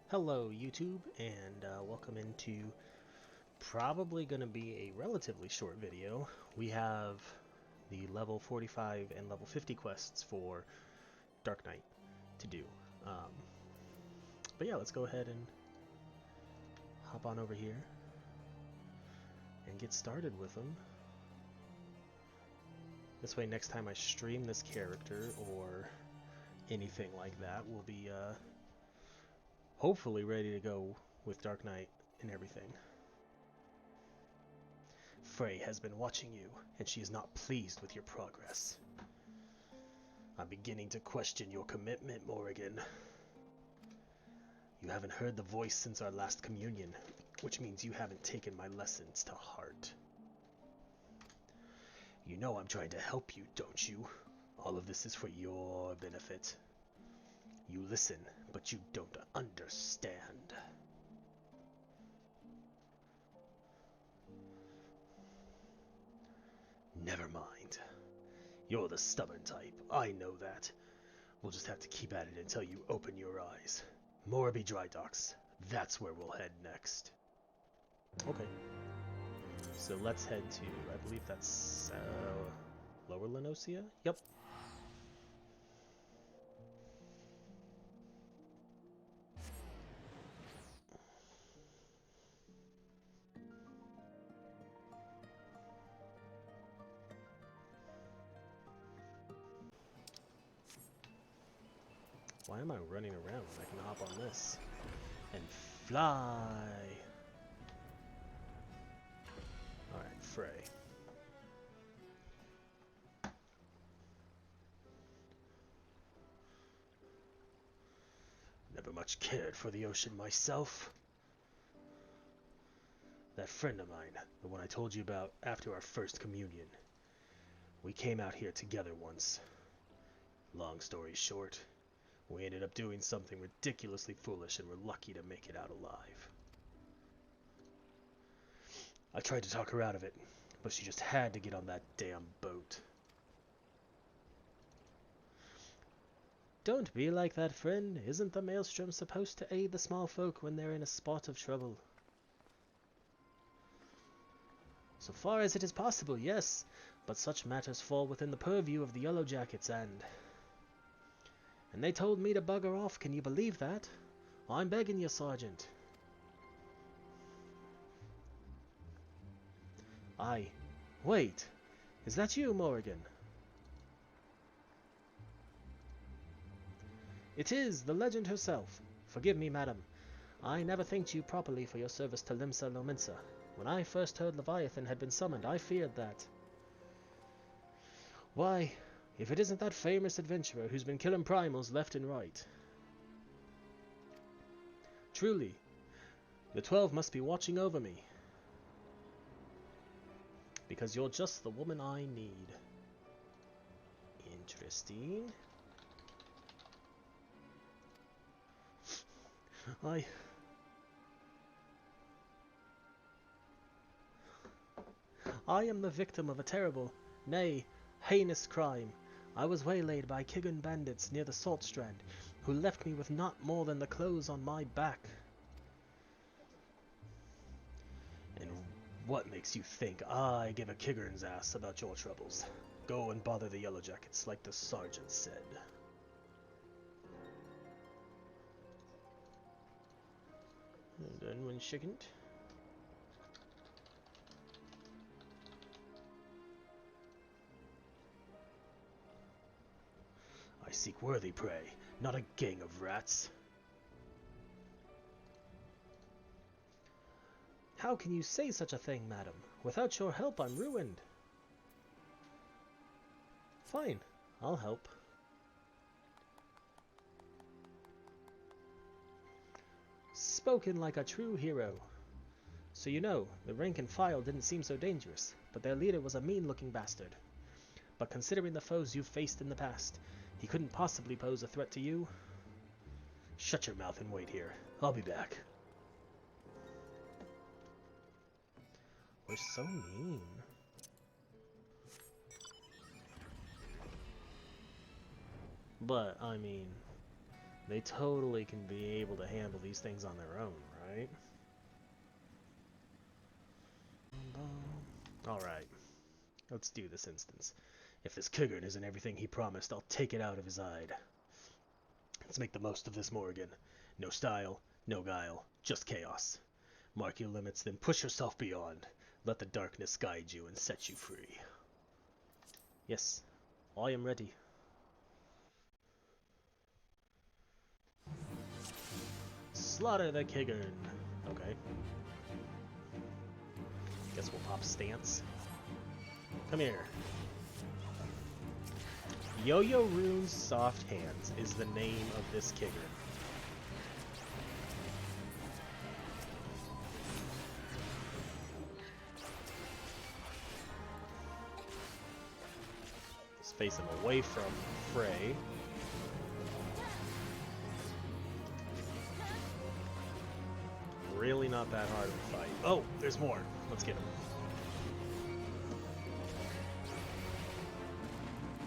Hello YouTube, and welcome into probably going to be a relatively short video. We have the level 45 and level 50 quests for Dark Knight to do. Um, but yeah, let's go ahead and hop on over here and get started with them. This way, next time I stream this character or anything like that, we'll be hopefully ready to go with Dark Knight and everything. Frey has been watching you, and she is not pleased with your progress. I'm beginning to question your commitment, Morrighan. You haven't heard the voice since our last communion, which means you haven't taken my lessons to heart. You know I'm trying to help you, don't you? All of this is for your benefit. You listen, but you don't understand. Never mind. You're the stubborn type, I know that. We'll just have to keep at it until you open your eyes. Morrighan Dry Docks, that's where we'll head next. Okay. So let's head to, I believe that's Lower Lenosia? Yep. Why am I running around when I can hop on this and fly? Alright, Frey. Never much cared for the ocean myself. That friend of mine, the one I told you about after our first communion, we came out here together once. Long story short, we ended up doing something ridiculously foolish and were lucky to make it out alive. I tried to talk her out of it, but she just had to get on that damn boat. Don't be like that, friend. Isn't the maelstrom supposed to aid the small folk when they're in a spot of trouble? So far as it is possible, yes, but such matters fall within the purview of the Yellow Jackets and they told me to bugger off, can you believe that? I'm begging you, Sergeant. Wait, is that you, Morrighan? It is, the legend herself. Forgive me, madam. I never thanked you properly for your service to Limsa Lominsa. When I first heard Leviathan had been summoned, I feared that. Why, if it isn't that famous adventurer who's been killing primals left and right. Truly, the 12 must be watching over me. Because you're just the woman I need. Interesting. I am the victim of a terrible, nay, heinous crime. I was waylaid by Kigun bandits near the Salt Strand, who left me with not more than the clothes on my back. And what makes you think I give a Kigurn's ass about your troubles? Go and bother the Yellow Jackets, like the sergeant said. Done one second. I seek worthy prey, not a gang of rats. How can you say such a thing, madam? Without your help, I'm ruined. Fine, I'll help. Spoken like a true hero. So you know, the rank and file didn't seem so dangerous, but their leader was a mean-looking bastard. But considering the foes you've faced in the past, he couldn't possibly pose a threat to you. Shut your mouth and wait here. I'll be back. We're so mean. But, I mean, They totally can be able to handle these things on their own, right? Alright, let's do this instance. If this Kigern isn't everything he promised, I'll take it out of his hide. Let's make the most of this, Morrighan. No style, no guile, just chaos. Mark your limits, then push yourself beyond. Let the darkness guide you and set you free. Yes, I am ready. Slaughter the Kigern. Okay. Guess we'll pop stance. Come here. Yo-Yo Rune's Soft Hands is the name of this Kigern. Let's face him away from Frey. Really not that hard of a fight. Oh, there's more. Let's get him.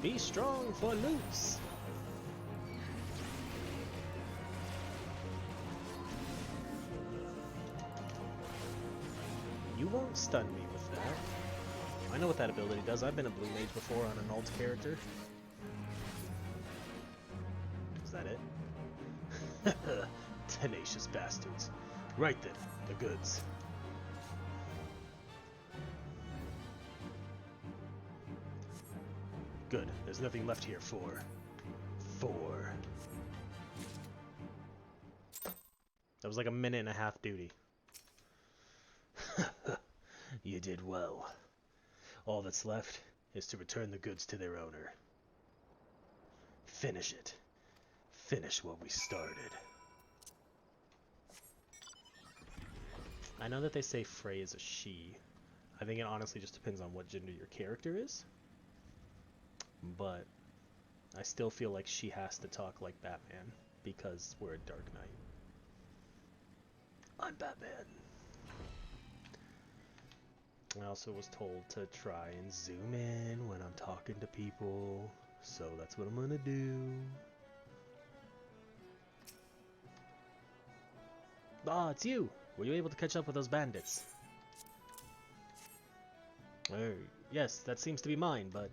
Be strong for loots. You won't stun me with that. I know what that ability does. I've been a blue mage before on an alt character. Is that it? Tenacious bastards. Right then, the goods. Good. There's nothing left here for... That was like a minute and a half duty. You did well. All that's left is to return the goods to their owner. Finish it. Finish what we started. I know that they say Frey is a she. I think it honestly just depends on what gender your character is. But I still feel like she has to talk like Batman because we're a Dark Knight. I'm Batman. I also was told to try and zoom in when I'm talking to people, so that's what I'm gonna do. Ah, it's you! Were you able to catch up with those bandits? Yes, that seems to be mine, but...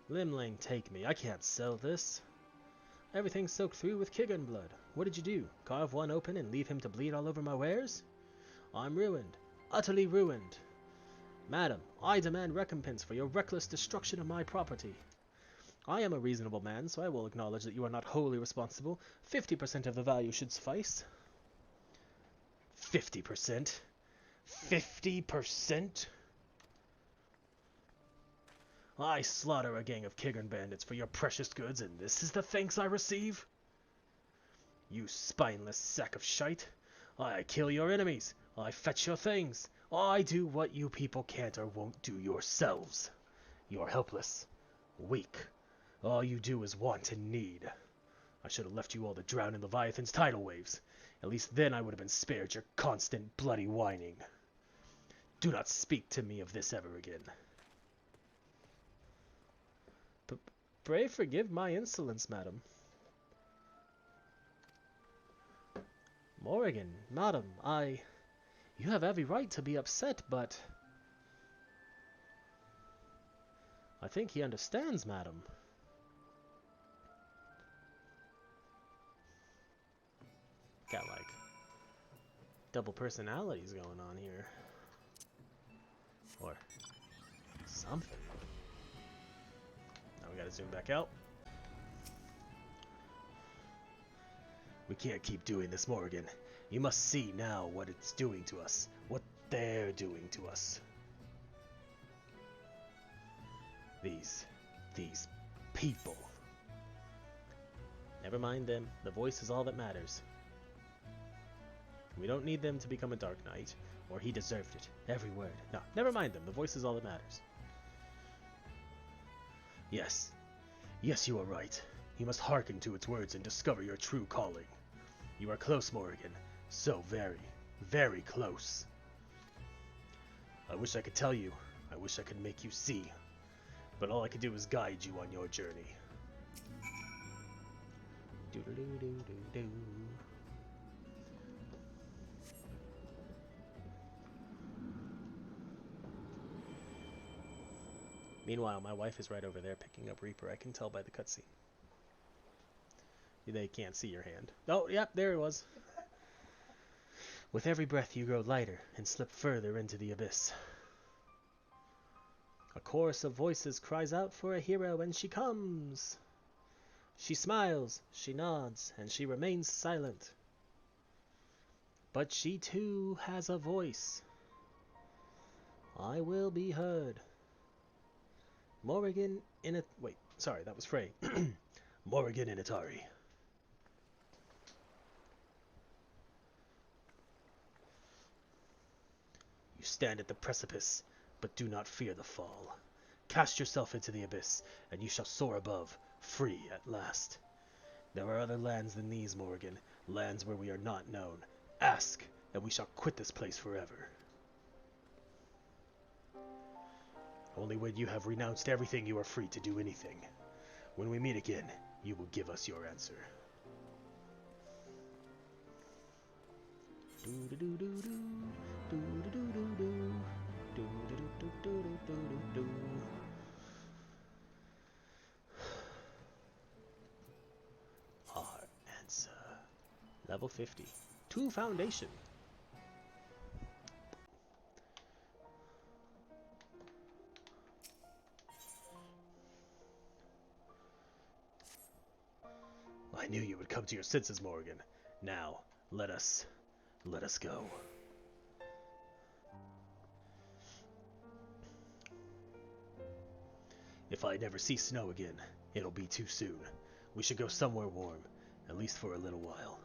Limling, take me. I can't sell this. Everything's soaked through with Kigern blood. What did you do? Carve one open and leave him to bleed all over my wares? I'm ruined. Utterly ruined. Madam, I demand recompense for your reckless destruction of my property. I am a reasonable man, so I will acknowledge that you are not wholly responsible. 50% of the value should suffice. 50%? 50%? I slaughter a gang of Kigern bandits for your precious goods, and this is the thanks I receive? You spineless sack of shite. I kill your enemies. I fetch your things. I do what you people can't or won't do yourselves. You're helpless. Weak. All you do is want and need. I should have left you all to drown in Leviathan's tidal waves. At least then I would have been spared your constant bloody whining. Do not speak to me of this ever again. Pray forgive my insolence, madam. Morrighan, madam, You have every right to be upset, but... I think he understands, madam. Got, like, double personalities going on here. Or something. Now we gotta zoom back out. We can't keep doing this, Morrighan. You must see now what it's doing to us. What they're doing to us. These people. Never mind them. The voice is all that matters. We don't need them to become a Dark Knight, or he deserved it. Every word. No, never mind them. The voice is all that matters. Yes. Yes, you are right. You must hearken to its words and discover your true calling. You are close, Morrighan. So very, very close. I wish I could tell you. I wish I could make you see. but all I could do was guide you on your journey. Do-do-do-do-do-do. Meanwhile, my wife is right over there picking up Reaper. I can tell by the cutscene. They can't see your hand. Oh, yep, there it was. With every breath you grow lighter and slip further into the abyss. A chorus of voices cries out for a hero, and she comes. She smiles, she nods, and she remains silent. But she too has a voice. I will be heard. Morrighan wait, sorry, that was Frey. Morrighan Initari. You stand at the precipice, but do not fear the fall. Cast yourself into the abyss, and you shall soar above, free at last. There are other lands than these, Morrighan, lands where we are not known. Ask, and we shall quit this place forever. Only when you have renounced everything you are free to do anything. When we meet again, you will give us your answer. Our answer. Level 50. 2 foundation. I knew you would come to your senses, Morrighan. Now, let us go. If I never see snow again, it'll be too soon. We should go somewhere warm, at least for a little while.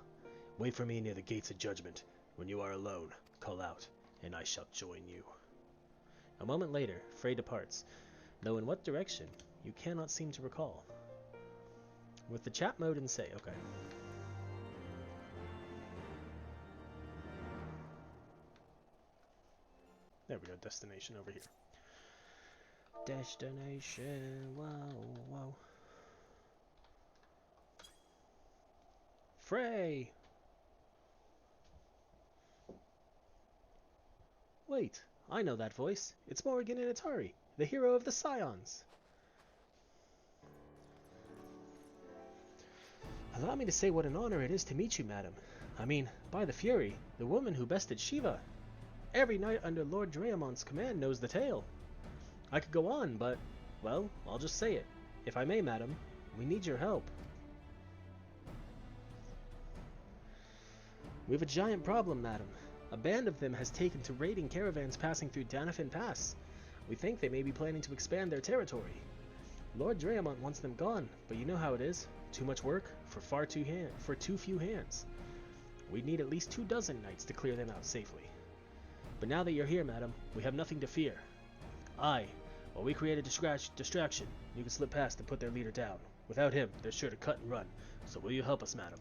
Wait for me near the gates of judgment. When you are alone, call out, and I shall join you. A moment later, Frey departs, though in what direction, you cannot seem to recall. With the chat mode and say, okay. There we go, destination over here. Destination, wow, wow. Frey! Wait, I know that voice. It's Morrighan Initari, the hero of the Scions. Allow me to say what an honor it is to meet you, madam. I mean, by the Fury, the woman who bested Shiva. Every knight under Lord Dreamont's command knows the tale. I could go on, but, well, I'll just say it. If I may, madam, we need your help. We have a giant problem, madam. A band of them has taken to raiding caravans passing through Danafin Pass. We think they may be planning to expand their territory. Lord Dreamont wants them gone, but you know how it is. Too much work for too few hands. We'd need at least 2 dozen knights to clear them out safely. But now that you're here, madam, we have nothing to fear. Aye, while we create a distraction, you can slip past and put their leader down. Without him, they're sure to cut and run. So will you help us, madam?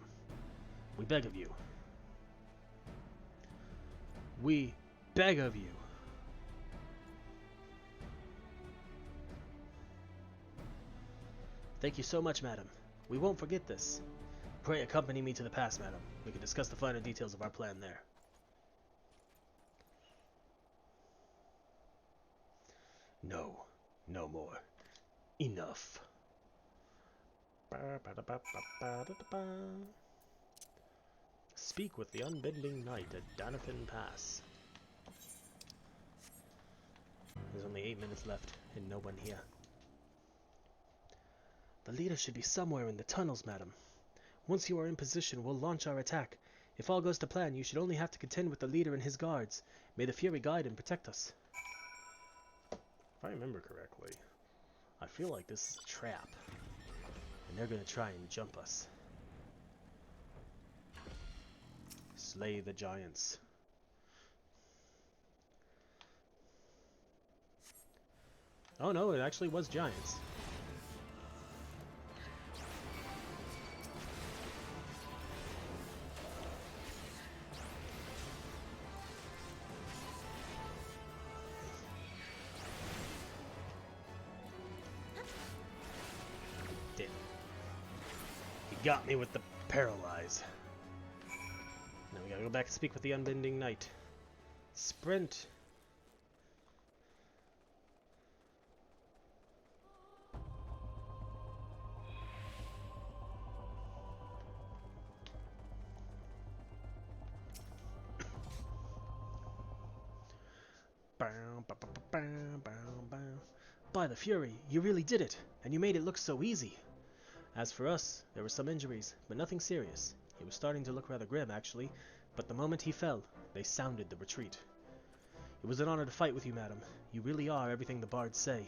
We beg of you. We beg of you. Thank you so much, madam. We won't forget this. Pray accompany me to the pass, madam. We can discuss the finer details of our plan there. No, no more. Enough. Speak with the unbending knight at Danafin Pass. There's only 8 minutes left, and no one here. The leader should be somewhere in the tunnels, madam. Once you are in position, we'll launch our attack. If all goes to plan, you should only have to contend with the leader and his guards. May the Fury guide and protect us. If I remember correctly, I feel like this is a trap. And they're gonna try and jump us. Slay the giants. Oh no, it actually was giants. Got me with the paralyze. Now we gotta go back and speak with the Unbending Knight. Sprint! By the Fury, you really did it, and you made it look so easy. As for us, there were some injuries, but nothing serious. He was starting to look rather grim, actually, but the moment he fell, they sounded the retreat. It was an honor to fight with you, madam. You really are everything the bards say.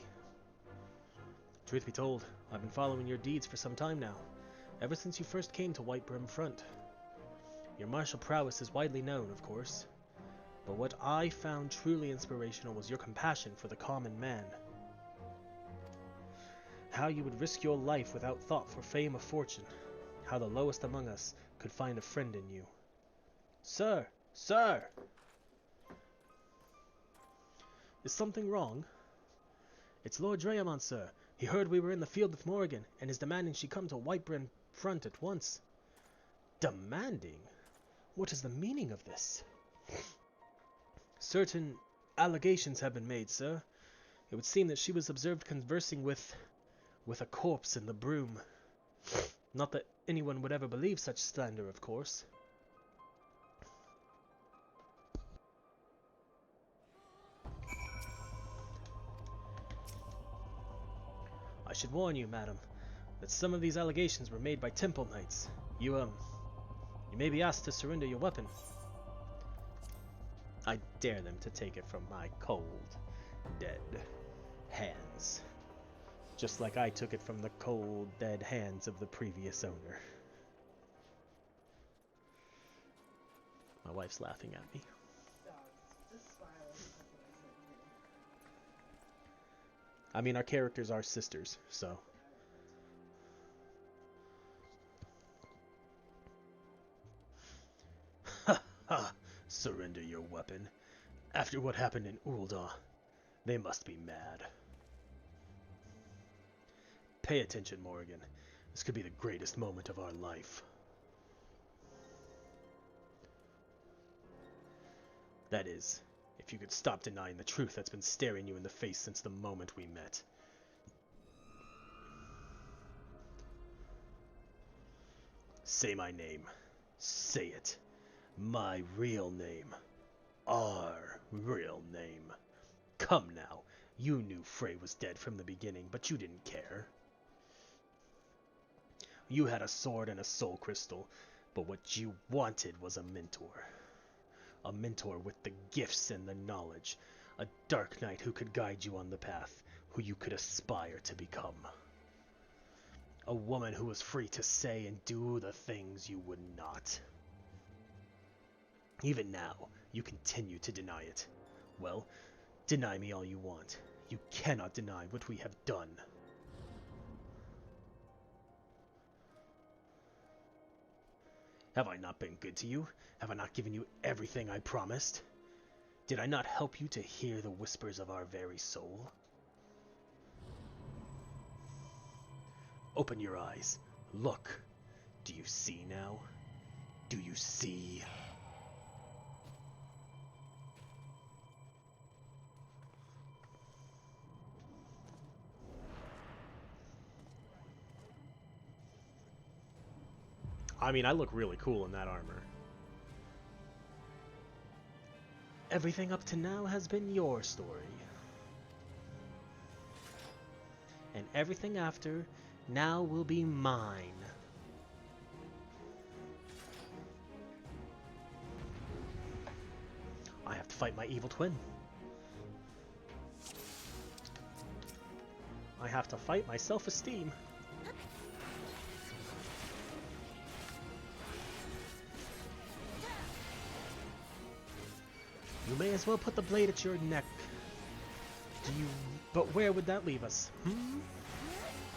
Truth be told, I've been following your deeds for some time now, ever since you first came to White Brim Front. Your martial prowess is widely known, of course, but what I found truly inspirational was your compassion for the common man. How you would risk your life without thought for fame or fortune. How the lowest among us could find a friend in you. Sir! Sir! Is something wrong? It's Lord Drayamont, sir. He heard we were in the field with Morrighan, and is demanding she come to Whitebrim Front at once. Demanding? What is the meaning of this? Certain allegations have been made, sir. It would seem that she was observed conversing with a corpse in the broom. Not that anyone would ever believe such slander, of course. I should warn you, madam, that some of these allegations were made by temple knights. You may be asked to surrender your weapon. I dare them to take it from my cold, dead hands. Just like I took it from the cold, dead hands of the previous owner. My wife's laughing at me. I mean, our characters are sisters, so... Ha ha! Surrender your weapon. After what happened in Ul'dah, they must be mad. Pay attention, Morrighan. This could be the greatest moment of our life. That is, if you could stop denying the truth that's been staring you in the face since the moment we met. Say my name. Say it. My real name. Our real name. Come now. You knew Frey was dead from the beginning, but you didn't care. You had a sword and a soul crystal, but what you wanted was a mentor. A mentor with the gifts and the knowledge. A dark knight who could guide you on the path, who you could aspire to become. A woman who was free to say and do the things you would not. Even now, you continue to deny it. Well, deny me all you want. You cannot deny what we have done. Have I not been good to you? Have I not given you everything I promised? Did I not help you to hear the whispers of our very soul? Open your eyes. Look. Do you see now? Do you see? I mean, I look really cool in that armor. Everything up to now has been your story. And everything after now will be mine. I have to fight my evil twin. I have to fight my self-esteem. You may as well put the blade at your neck. But where would that leave us?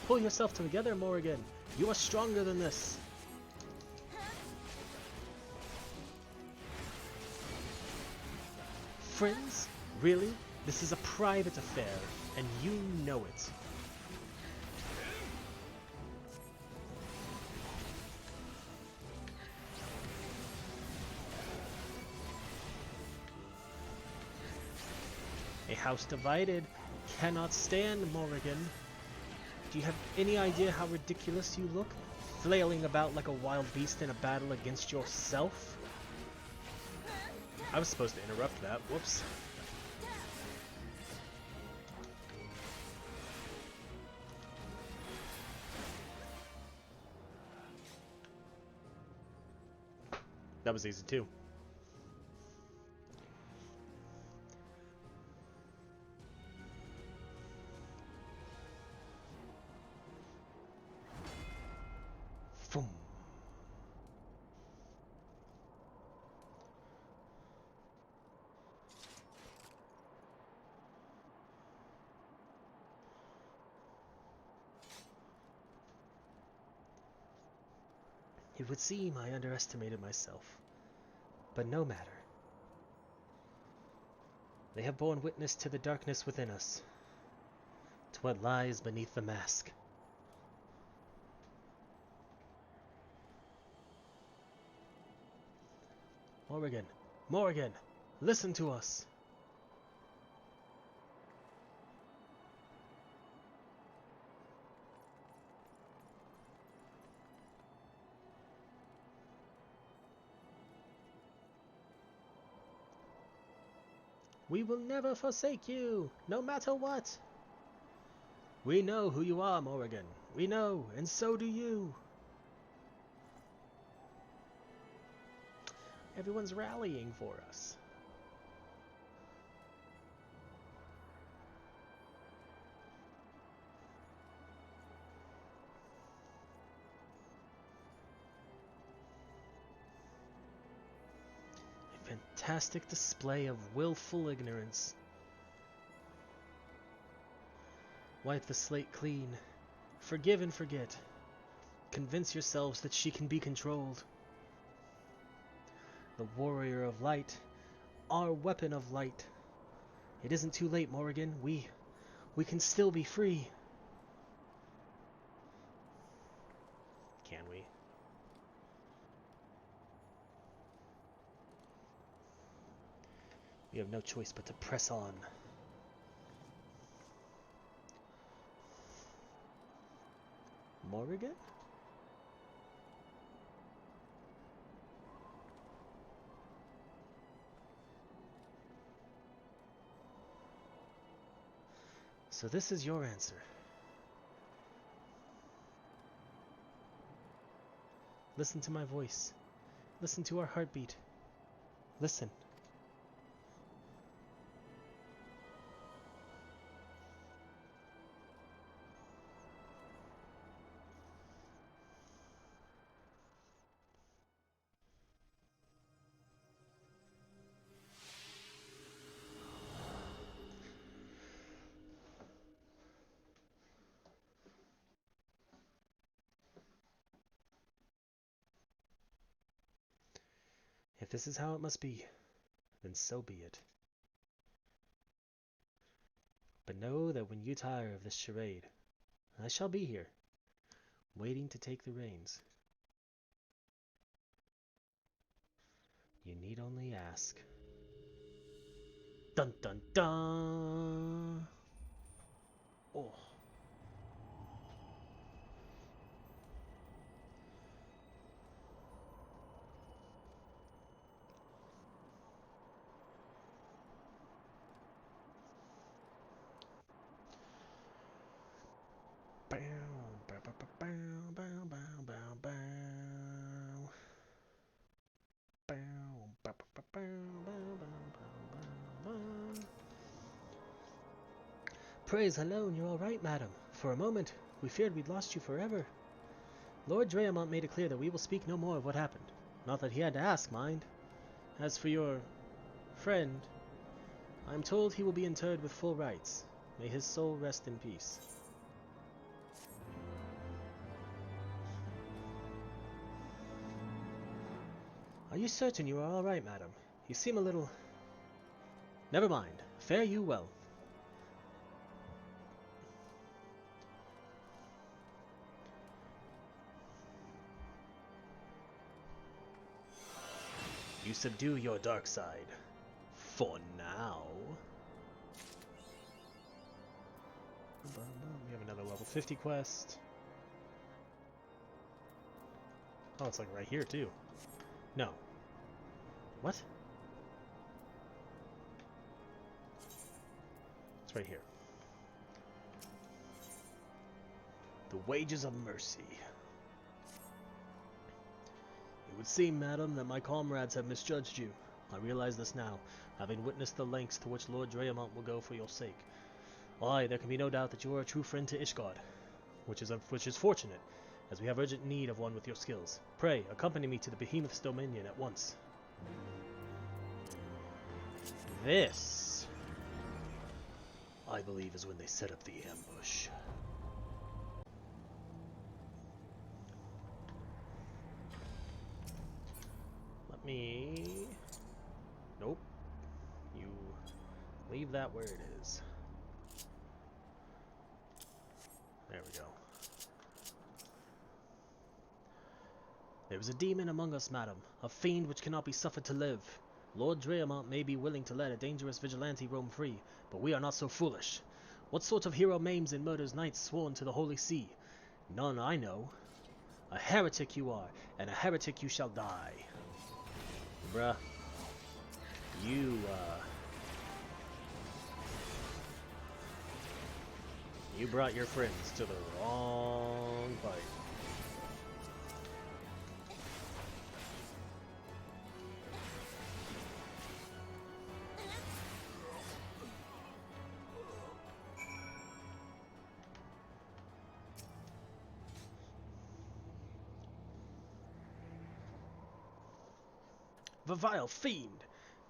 Pull yourself together, Morrighan. You are stronger than this. Friends? Really? This is a private affair, and you know it. house divided cannot stand Morrighan. Do you have any idea how ridiculous you look, flailing about like a wild beast in a battle against yourself? I was supposed to interrupt that. Whoops. That was easy too. Boom. It would seem I underestimated myself, but no matter. They have borne witness to the darkness within us, to what lies beneath the mask. Morrighan, Morrighan, listen to us! We will never forsake you, no matter what! We know who you are, Morrighan. We know, and so do you. Everyone's rallying for us. A fantastic display of willful ignorance. Wipe the slate clean. Forgive and forget. Convince yourselves that she can be controlled. The warrior of light, our weapon of light. It isn't too late, Morrighan. We can still be free. Can we? We have no choice but to press on. Morrighan? So this is your answer. Listen to my voice. Listen to our heartbeat. Listen. If this is how it must be, then so be it. But know that when you tire of this charade, I shall be here, waiting to take the reins. You need only ask. Dun dun dun! Oh. Praise alone, you're all right, madam. For a moment, we feared we'd lost you forever. Lord Dreamont made it clear that we will speak no more of what happened. Not that he had to ask, mind. As for your friend, I am told he will be interred with full rites. May his soul rest in peace. Are you certain you are all right, madam? You seem a little... Never mind. Fare you well. You subdue your dark side. For now. 50 quest. Oh, it's like right here too. No. What? It's right here. The wages of mercy. It would seem, madam, that my comrades have misjudged you. I realize this now, having witnessed the lengths to which Lord Dreamont will go for your sake. Aye, there can be no doubt that you are a true friend to Ishgard, which is fortunate, as we have urgent need of one with your skills. Pray, accompany me to the Behemoth's dominion at once. This, I believe, is when they set up the ambush. Let me... Nope. You leave that where it is. There we go. There is a demon among us, madam, a fiend which cannot be suffered to live. Lord Dreamont may be willing to let a dangerous vigilante roam free, but we are not so foolish. What sort of hero maims and murders knights sworn to the Holy See? None I know. A heretic you are, and a heretic you shall die. Bruh. You brought your friends to the wrong fight. The vile fiend!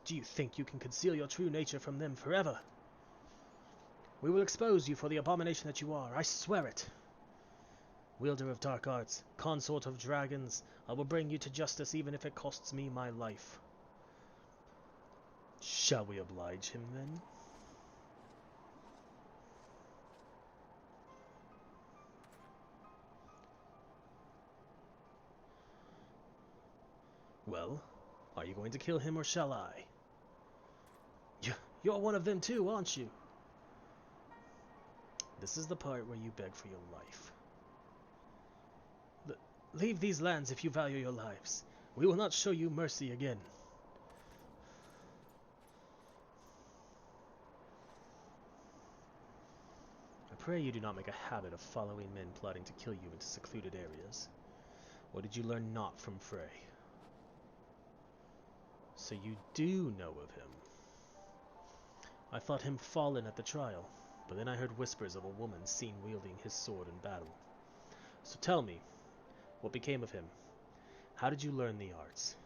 Do you think you can conceal your true nature from them forever? We will expose you for the abomination that you are, I swear it. Wielder of dark arts, consort of dragons, I will bring you to justice even if it costs me my life. Shall we oblige him then? Well, are you going to kill him or shall I? You're one of them too, aren't you? This is the part where you beg for your life. Leave these lands if you value your lives. We will not show you mercy again. I pray you do not make a habit of following men plotting to kill you into secluded areas. What did you learn not from Frey? So you do know of him. I thought him fallen at the trial, but then I heard whispers of a woman seen wielding his sword in battle. So tell me, what became of him? How did you learn the arts?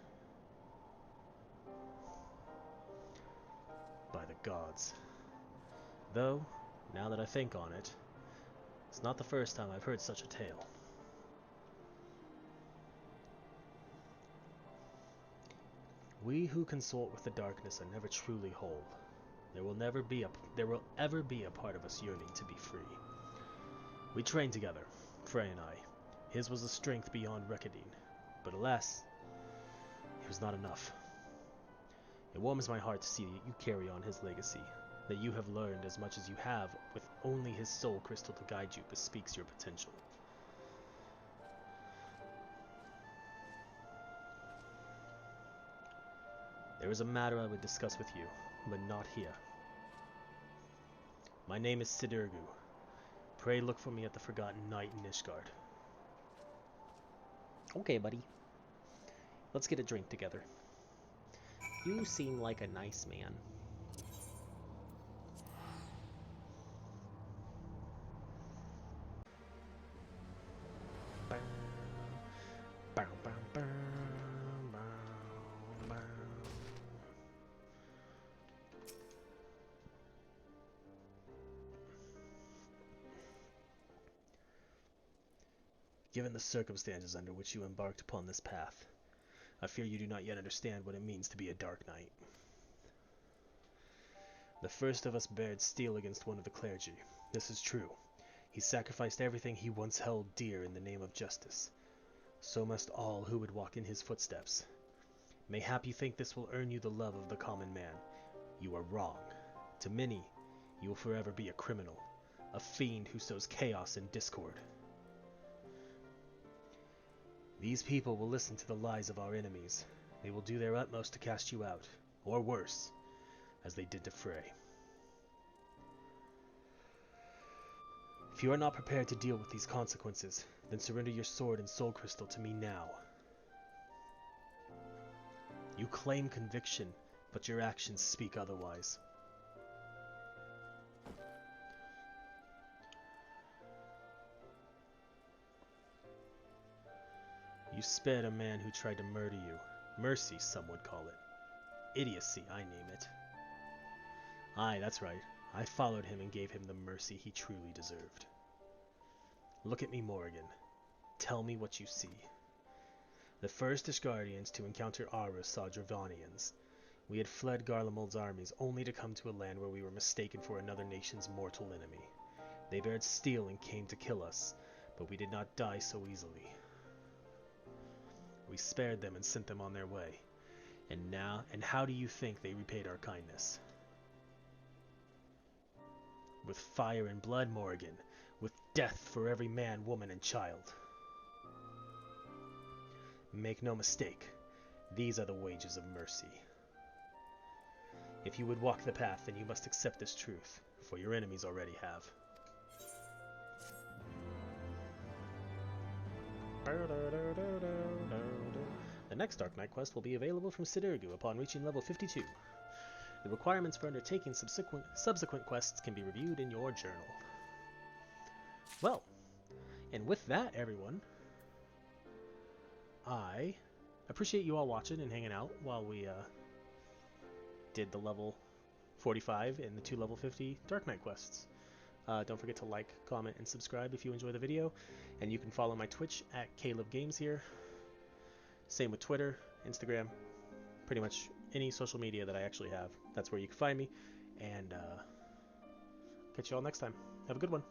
By the gods. Though, now that I think on it, it's not the first time I've heard such a tale. We who consort with the darkness are never truly whole. There will ever be a part of us yearning to be free. We trained together, Frey and I. His was a strength beyond reckoning, but alas, it was not enough. It warms my heart to see that you carry on his legacy, that you have learned as much as you have with only his soul crystal to guide you bespeaks your potential. There is a matter I would discuss with you, but not here. My name is Sidurgu. Pray look for me at the Forgotten Knight in Ishgard. Okay, buddy. Let's get a drink together. You seem like a nice man. Given the circumstances under which you embarked upon this path, I fear you do not yet understand what it means to be a Dark Knight. The first of us bared steel against one of the clergy. This is true. He sacrificed everything he once held dear in the name of justice. So must all who would walk in his footsteps. Mayhap you think this will earn you the love of the common man. You are wrong. To many, you will forever be a criminal, a fiend who sows chaos and discord. These people will listen to the lies of our enemies. They will do their utmost to cast you out, or worse, as they did to Frey. If you are not prepared to deal with these consequences, then surrender your sword and soul crystal to me now. You claim conviction, but your actions speak otherwise. You spared a man who tried to murder you. Mercy, some would call it. Idiocy, I name it. Aye, that's right. I followed him and gave him the mercy he truly deserved. Look at me, Morrighan. Tell me what you see. The first Ishgardians to encounter Aurus saw Dravanians. We had fled Garlemald's armies only to come to a land where we were mistaken for another nation's mortal enemy. They bared steel and came to kill us, but we did not die so easily. We spared them and sent them on their way. And how do you think they repaid our kindness? With fire and blood, Morrighan. With death for every man, woman, and child. Make no mistake, these are the wages of mercy. If you would walk the path, then you must accept this truth, for your enemies already have. The next Dark Knight quest will be available from Sidirgu upon reaching level 52. The requirements for undertaking subsequent quests can be reviewed in your journal. Well, and with that, everyone, I appreciate you all watching and hanging out while we did the level 45 and the 2 level 50 Dark Knight quests. Don't forget to like, comment, and subscribe if you enjoy the video, and you can follow my Twitch at Caleb Games here. Same with Twitter, Instagram, pretty much any social media that I actually have. That's where you can find me, and catch you all next time. Have a good one.